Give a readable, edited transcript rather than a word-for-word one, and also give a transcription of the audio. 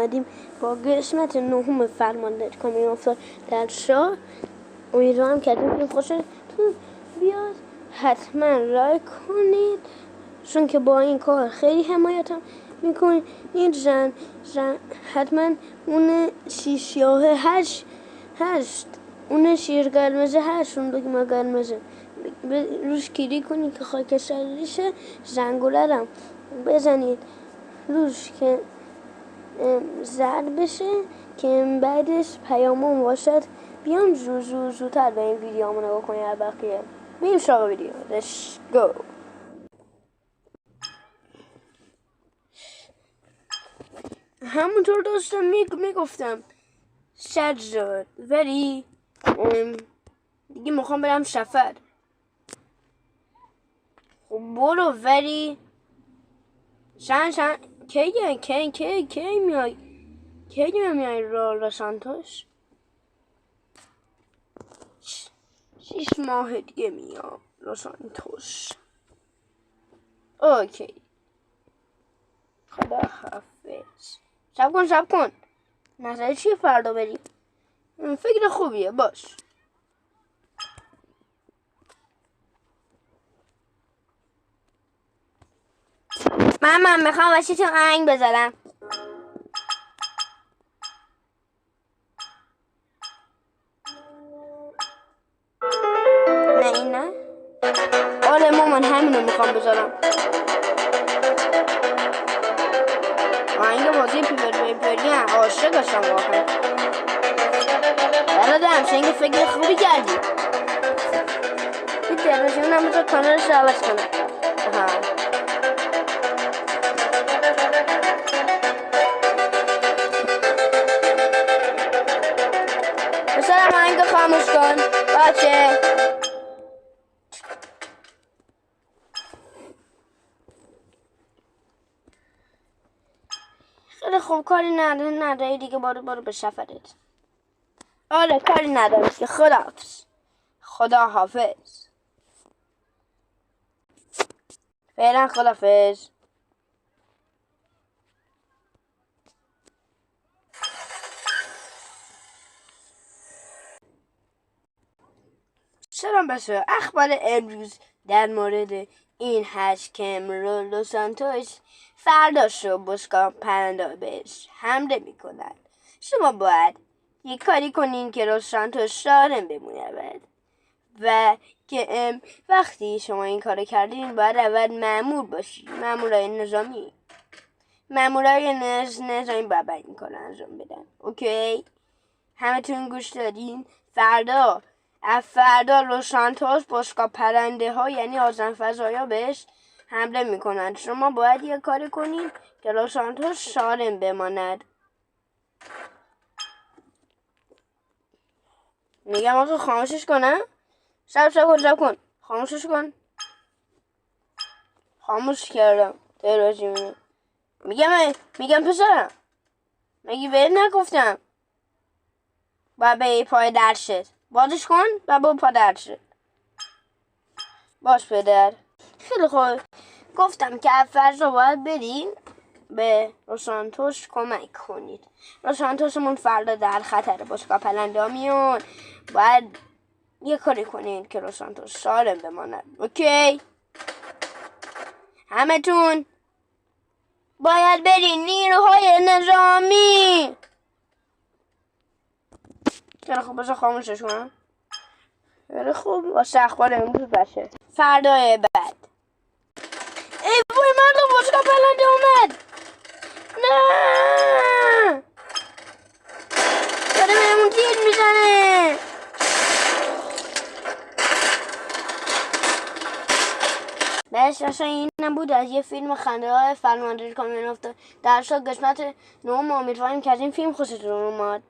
اومدیم با قسمت نهم فرمانده کامیون افتاد در شاه. امیدوارم که این فیلم خوشتون بیاد. حتما لایک کنید چون که با این کار خیلی حمایتم میکنید. زن حتما اون سیاه هشت اون شیر قرمزه هست، اون دکمه قرمزه روش کلیک کنید که خاکستری شه. زنگوله بزنید روش که زرد بشه که بعدش پیامون باشد بیام زودتر به این ویدیو همون نگاه کنید. البقیه بریم سراغ ویدیو. Let's go. همونطور داشتم میگفتم شد ولی دیگه میخوام برم سفر. خب برو ولی کی میای لس سانتوس؟ 6 ماه دیگه میام لس سانتوس. اوکی خدا حافظ. سب کن نظر چیه فردا بریم؟ فکر خوبیه باش. من میخوام واسه تو آهنگ بذارم. نه این نه؟ آره مامان همینو میخوام بذارم. آهنگ بازی پیپری عاشقشم واقعا. برادرم شنگ فکر خوبی کردی. این تلویزیون هم بذار کانالش رو عوض کنم. پسرم آهنگ خاموش کن باشه. خیلی خوب کاری نداری دیگه. برو به سفرت. آره کاری نداری که. خدا حافظ. فعلا خداحافظ. سلام بچه‌ها. اخبار امروز در مورد این هست که لس سانتوس فرداش رو باشگاه پرنده بهش حمله میکنن. شما باید یه کاری کنین که لس سانتوس سالم بمونه و که وقتی شما این کارو کردین باید اول مأمور باشی. مأمورای نظامی باید این کارو انجام بدن. اوکی همتون گوش دادین؟ فردا لس سانتوس باشگاه پرنده ها یعنی آذن فضایا بهش حمله میکنن. شما باید یه کاری کنین که لس سانتوس سالم بماند. میگم آقا خاموشش کنم. سب کن خاموشش کن. خاموش کردم تلویزیونو. میگم پسرم مگه بهت نگفتم باید به پای درشت بازش کن و با پا درشت. باش پدر. خیلی خوب گفتم که فردا باید بریم به لس سانتوس کمک کنید. لس سانتوسمون فردا در خطر. باشگاه پرنده ها میون. باید یه کاری کنید که لس سانتوس سالم بماند. اوکی همتون باید برین نیروهای نظامی. خیلی خوب بذار خاموشش کنم. خیلی خوب واسه اخبار امروز باشه. فردای بعد ای بای مردم باشگاه پرنده اومد. نه داره بهمون تیر میزنه. بس اصلا این نبود از یه فیلم خنده های فرمانده کامیون افتاد در شاه قسمت 9. امیدواریم که از این فیلم خوشتون اومد.